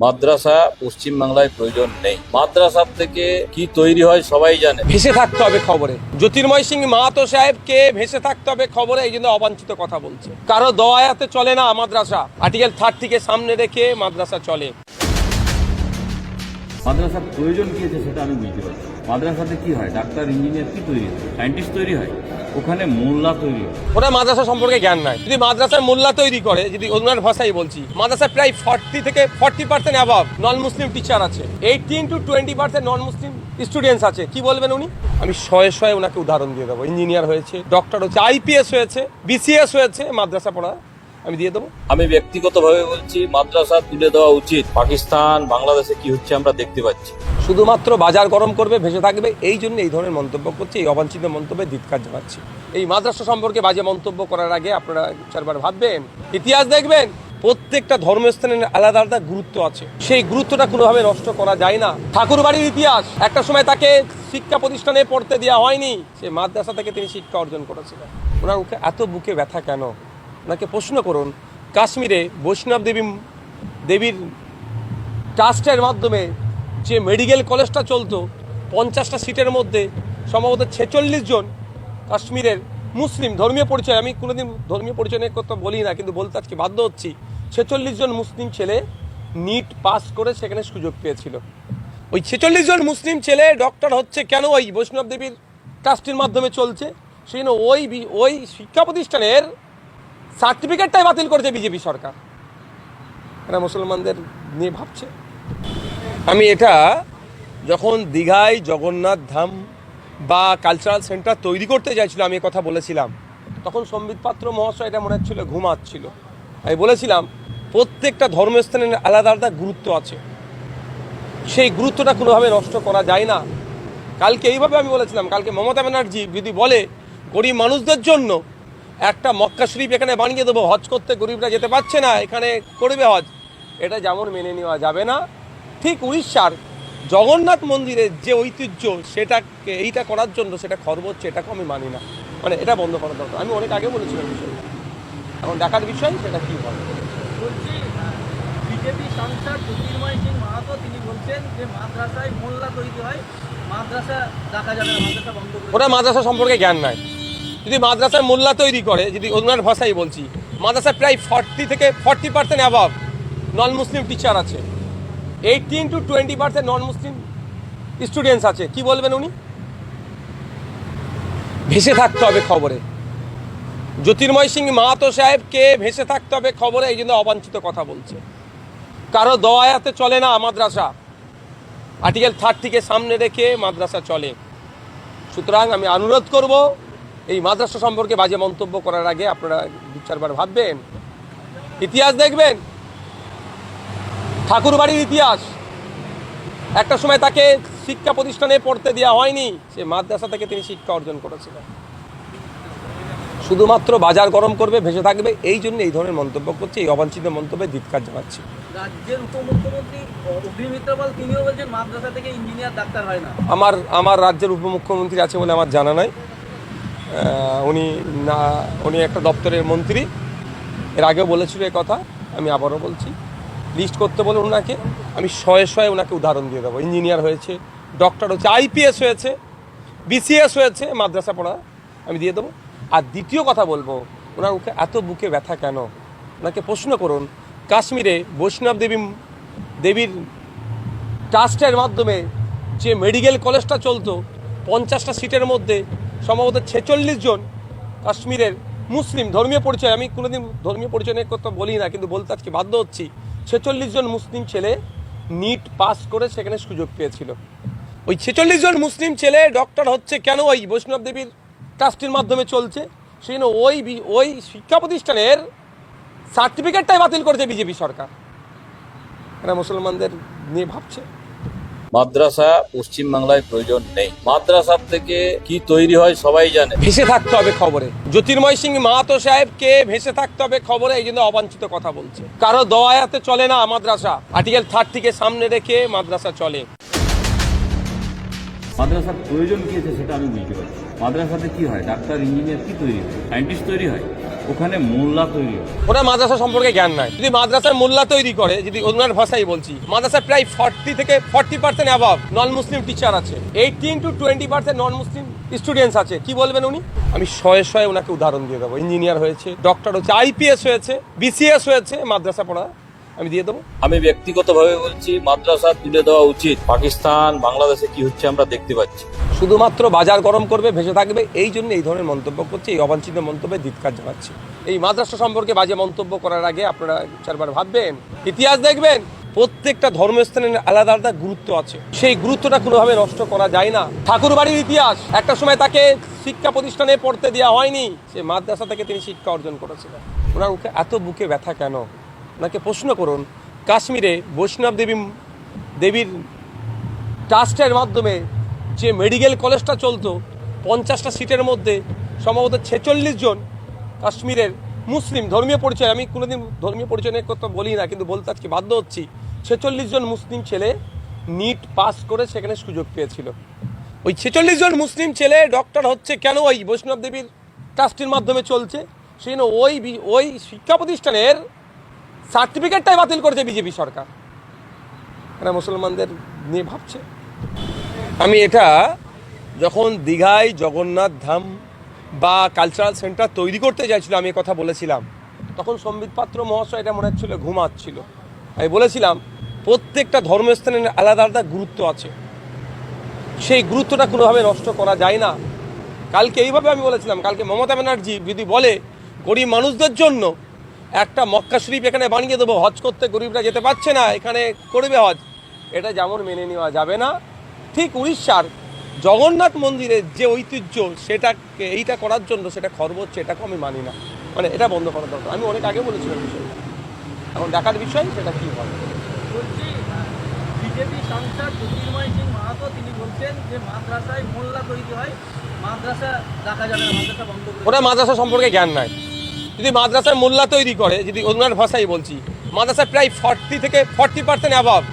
মাদ্রাসা পশ্চিমবাংলায় প্রয়োজন নেই। মাদ্রাসার থেকে কি তৈরি হয় সবাই জানে। ভেসে থাকতে হবে খবরে, জ্যোতির্ময় সিং মাহাতো সাহেবকে ভেসে থাকতে হবে খবরে, এই জন্য অবাঞ্ছিত কথা বলছে। কারো দোয়ায়াতে চলে না মাদ্রাসা। আর্টিকেল 30 সামনে রেখে মাদ্রাসা চলে। মাদ্রাসার প্রয়োজন কি আছে সেটা আমি বুঝতে পারছি। মাদ্রাসাতে কি হয়? ডাক্তার, ইঞ্জিনিয়ার কি তৈরি হয়? সায়েন্টিস্ট তৈরি হয়। ওখানে মোল্লা তৈরি হয়। ওরা মাদ্রাসা সম্পর্কে জ্ঞান নাই। যদি মাদ্রাসার মোল্লা তৈরি করে, যদি ওনার ভাষাই বলছি, মাদ্রাসায় প্রায় 40 থেকে 40% অ্যাভাব নন মুসলিম টিচার আছে, 18 to 20% নন মুসলিম স্টুডেন্টস আছে। কি বলবেন উনি? আমি শয়ে ওনাকে উদাহরণ দিয়ে দেবো। ইঞ্জিনিয়ার হয়েছে, ডক্টর হয়েছে, আইপিএস হয়েছে, বিসিএস হয়েছে, মাদ্রাসা পড়া আমি দিয়ে দেবো। আমি ব্যক্তিগতভাবে বলছি, মাদ্রাসা তুলে দেওয়া উচিত। পাকিস্তান, বাংলাদেশে কি হচ্ছে আমরা দেখতে পাচ্ছি। শুধুমাত্র বাজার গরম করবে, ভেসে থাকবে, এই জন্য এই ধরনের মন্তব্য করছে। এই অবাঞ্ছিত মন্তব্যে ধিক্কার জানাচ্ছি। এই মাদ্রাসা সম্পর্কে বাজে মন্তব্য করার আগে আপনারা চারবার ভাববেন, ইতিহাস দেখবেন। প্রত্যেকটা ধর্মস্থানের আলাদা আলাদা গুরুত্ব আছে, সেই গুরুত্বটা কোনোভাবে নষ্ট করা যায় না। ঠাকুর বাড়ির ইতিহাস, একটা সময় তাকে শিক্ষা প্রতিষ্ঠানে পড়তে দেওয়া হয়নি, সে মাদ্রাসা থেকে তিনি শিক্ষা অর্জন করেছিলেন। ওনার মুখে এত বুকে ব্যথা কেন? ওনাকে প্রশ্ন করুন। কাশ্মীরে বৈষ্ণব দেবীর ট্রাস্টের মাধ্যমে যে মেডিকেল কলেজটা চলতো, 50টা সিটের মধ্যে সম্ভবত 46 জন কাশ্মীরের মুসলিম, ধর্মীয় পরিচয়, আমি কোনোদিন ধর্মীয় পরিচয় নিয়ে কথা বলি না, কিন্তু বলতে আজকে বাধ্য হচ্ছি, 46 জন মুসলিম ছেলে নিট পাস করে সেখানে সুযোগ পেয়েছিল। ওই 46 জন মুসলিম ছেলে ডক্টর হচ্ছে কেন? ওই বৈষ্ণব দেবীর ট্রাস্টের মাধ্যমে চলছে। সেই জন্য ওই শিক্ষা প্রতিষ্ঠানের সার্টিফিকেটটাই বাতিল করেছে বিজেপি সরকার। এরা মুসলমানদের নিয়ে ভাবছে। আমি এটা যখন দীঘায় জগন্নাথ ধাম বা কালচারাল সেন্টার তৈরি করতে চাইছিল, আমি কথা বলেছিলাম, তখন সম্বিত পাত্র মহাশয় এটা মনে হচ্ছিল ঘুমাচ্ছিল। আমি বলেছিলাম প্রত্যেকটা ধর্মস্থানের আলাদা আলাদা গুরুত্ব আছে, সেই গুরুত্বটা কোনোভাবে নষ্ট করা যায় না। কালকে এইভাবে আমি বলেছিলাম, কালকে মমতা ব্যানার্জি যদি বলে গরিব মানুষদের জন্য একটা মক্কা শরীফ এখানে বানিয়ে দেবো, হজ করতে গরিবরা যেতে পারছে না, এখানে করবে হজ, এটা যেমন মেনে নেওয়া যাবে না, ঠিক উড়িষ্যার জগন্নাথ মন্দিরের যে ঐতিহ্য সেটাকে এইটা করার জন্য সেটা খরচ হচ্ছে, এটাকে আমি মানি না। মানে এটা বন্ধ করা দরকার। আমি অনেক আগে বলেছিলাম বিষয়টা, এখন দেখার বিষয় সেটা কী হয়। বলছি, বিজেপি সাংসদ জ্যোতির্ময় সিং মাহাতো তিনি বলছেন যে মাদ্রাসায় মোল্লা তৈরি হয়, মাদ্রাসা দেখা যাবে না, মাদ্রাসা বন্ধ করে ওরা মাদ্রাসা সম্পর্কে জ্ঞান নাই। যদি মাদ্রাসায় মোল্লা তৈরি করে, যদি ওনার ভাষাই বলছি, মাদ্রাসায় প্রায় 40 থেকে 40% অ্যাভাব নন মুসলিম টিচার আছে, 18 to 20% নন মুসলিম স্টুডেন্টস আছে। কি বলবেন উনি? ভেসে থাকতে হবে খবরে, জ্যোতির্ময় সিং মাহাতো সাহেবকে ভেসে থাকতে হবে খবরে, এই জন্য অবাঞ্ছিত কথা বলছে। কারো দোয়ায়াতে চলে না মাদ্রাসা। আর্টিকেল 30 সামনে রেখে মাদ্রাসা চলে। সুতরাং আমি অনুরোধ করব, এই মাদ্রাসা সম্পর্কে বাজে মন্তব্য করার আগে আপনারা দু চারবার ভাববেন, ইতিহাস দেখবেন। ঠাকুর বাড়ির ইতিহাস, একটা সময় তাকে শিক্ষা প্রতিষ্ঠানে পড়তে দেওয়া হয়নি, সে মাদ্রাসা থেকে তিনি শিক্ষা অর্জন করেছিলেন। শুধুমাত্র বাজার গরম করবে, ভেসে থাকবে, এই জন্য এই ধরনের মন্তব্য করছে। এই অবাঞ্ছিত মন্তব্যে ধিক্কার জানাচ্ছি। রাজ্যের উপমুখ্যমন্ত্রী অগ্নি মিত্রপাল তিনিও বলছেন মাদ্রাসা থেকে ইঞ্জিনিয়ার ডাক্তার হয় না। আমার রাজ্যের উপমুখ্যমন্ত্রী আছে বলে আমার জানা নাই। উনি একটা দপ্তরের মন্ত্রী, এর আগেও বলেছিল এ কথা, আমি আবারও বলছি, লিস্ট করতে বলে ওনাকে, আমি শয়ে ওনাকে উদাহরণ দিয়ে দেবো। ইঞ্জিনিয়ার হয়েছে, ডক্টর হয়েছে, আইপিএস হয়েছে, বিসিএস হয়েছে, মাদ্রাসা পড়া আমি দিয়ে দেবো। আর দ্বিতীয় কথা বলবো, ওনার মুখে এত বুকে ব্যথা কেন? ওনাকে প্রশ্ন করুন। কাশ্মীরে বৈষ্ণব দেবীর ট্রাস্টের মাধ্যমে যে মেডিকেল কলেজটা চলতো, 50টা সিটের মধ্যে সম্ভবত 46 জন কাশ্মীরের মুসলিম, ধর্মীয় পরিচয়, আমি কোনোদিন ধর্মীয় পরিচয় নিয়ে কথা বলি না, কিন্তু বলতে আজকে বাধ্য হচ্ছি, 46 জন মুসলিম ছেলে নিট পাস করে সেখানে সুযোগ পেয়েছিল। ওই 46 জন মুসলিম ছেলে ডক্টর হচ্ছে কেন? ওই বৈষ্ণব দেবীর ট্রাস্টের মাধ্যমে চলছে। সেই জন্য ওই শিক্ষা প্রতিষ্ঠানের সার্টিফিকেটটাই বাতিল করেছে বিজেপি সরকার। এরা মুসলমানদের নিয়ে ভাবছে। মাদ্রাসা পশ্চিমবাংলায় প্রয়োজন নেই। মাদ্রাসার থেকে কি তৈরি হয় সবাই জানে। ভেসে থাকতে হবে খবরে, জ্যোতির্ময় সিং মাহাতো সাহেবকে ভেসে থাকতে হবে খবরে, এই জন্য অবাঞ্ছিত কথা বলছে। কারো দোয়ায়াতে চলে না মাদ্রাসা। আর্টিকেল 30 সামনে রেখে মাদ্রাসা চলে। মাদ্রাসার প্রয়োজন কি আছে সেটা আমি বুঝতে পারছি। মাদ্রাসাতে কি হয়? ডাক্তার, ইঞ্জিনিয়ার কি তৈরি হয়? সায়েন্টিস্ট তৈরি হয়। ওখানে মোল্লা তৈরি হয়। ওরা মাদ্রাসা সম্পর্কে জ্ঞান নাই। যদি মাদ্রাসার মোল্লা তৈরি করে, যদি ওনার ভাষাই বলছি, মাদ্রাসায় প্রায় 40% অ্যাভাব নন মুসলিম টিচার আছে, 18 to 20% নন মুসলিম স্টুডেন্টস আছে। কি বলবেন উনি? আমি শয়ে ওনাকে উদাহরণ দিয়ে দেবো। ইঞ্জিনিয়ার হয়েছে, ডক্টর হচ্ছে, আইপিএস হয়েছে, বিসিএস হয়েছে, মাদ্রাসা পড়া আমি দিয়ে দেবো। আমি ব্যক্তিগতভাবে বলছি মাদ্রাসা তুলে দেওয়া উচিত। পাকিস্তান বাংলাদেশে কি হচ্ছে আমরা দেখতে পাচ্ছি। শুধুমাত্র বাজার গরম করবে, ভেসে থাকবে, এই জন্য এই ধরনের মন্তব্য করছে। এই অবাঞ্ছিত মন্তব্যে ধিক্কার জানাচ্ছি। এই মাদ্রাসা সম্পর্কে বাজে মন্তব্য করার আগে আপনারা চারবার ভাববেন, ইতিহাস দেখবেন। প্রত্যেকটা ধর্মস্থানের আলাদা আলাদা গুরুত্ব আছে, সেই গুরুত্বটা কোনোভাবে নষ্ট করা যায় না। ঠাকুরবাড়ির ইতিহাস, একটা সময় তাকে শিক্ষা প্রতিষ্ঠানে পড়তে দেওয়া হয়নি, সে মাদ্রাসা থেকে তিনি শিক্ষা অর্জন করেছিলেন। ওনার মুখে এত বুকে ব্যথা কেন? ওনাকে প্রশ্ন করুন, কাশ্মীরে বৈষ্ণব দেবীর ট্রাস্টের মাধ্যমে যে মেডিকেল কলেজটা চলতো, 50টা সিটের মধ্যে সম্ভবত 46 জন কাশ্মীরের মুসলিম, ধর্মীয় পরিচয়, আমি কোনোদিন ধর্মীয় পরিচয় নিয়ে কথা বলি না, কিন্তু বলতে আজকে বাধ্য হচ্ছি, 46 জন মুসলিম ছেলে নিট পাস করে সেখানে সুযোগ পেয়েছিল। ওই 46 জন মুসলিম ছেলে ডক্টর হচ্ছে কেন? ওই বৈষ্ণব দেবীর ট্রাস্টের মাধ্যমে চলছে, সেই জন্য ওই শিক্ষা প্রতিষ্ঠানের সার্টিফিকেটটাই বাতিল করেছে বিজেপি সরকার। এরা মুসলমানদের নিয়ে ভাবছে। আমি এটা যখন দীঘায় জগন্নাথ ধাম বা কালচারাল সেন্টার তৈরি করতে চাইছিল, আমি কথা বলেছিলাম, তখন সম্বিত পাত্র মহাশয় এটা মনে হচ্ছিল ঘুমাচ্ছিল। আমি বলেছিলাম প্রত্যেকটা ধর্মস্থানের আলাদা আলাদা গুরুত্ব আছে, সেই গুরুত্বটা কোনোভাবে নষ্ট করা যায় না। কালকে এইভাবে আমি বলেছিলাম, কালকে মমতা ব্যানার্জি যদি বলে গরিব মানুষদের জন্য একটা মক্কা শরীফ এখানে বানিয়ে দেবো, হজ করতে গরিবরা যেতে পারছে না, এখানে করবে হজ, এটা যেমন মেনে নেওয়া যাবে না, ঠিক উড়িষ্যার জগন্নাথ মন্দিরের যে ঐতিহ্য সেটাকে এইটা করার জন্য সেটা খর্ব হচ্ছে, এটাকে আমি মানি না। মানে এটা বন্ধ করা দরকার। আমি অনেক আগে বলেছিলাম বিষয়টা, এখন দেখার বিষয় সেটা কী হয়। বলছি, বিজেপি সাংসদ জ্যোতির্ময় সিং মাহাতো তিনি বলছেন যে মাদ্রাসায় মোল্লা তৈরি হয়, মাদ্রাসা রাখা যাবে না, মাদ্রাসা বন্ধ করে ওরা মাদ্রাসা সম্পর্কে জ্ঞান নাই। যদি মাদ্রাসায় মোল্লা তৈরি করে, যদি ওনার ভাষাই বলছি, মাদ্রাসায় প্রায় 40% অ্যাভাব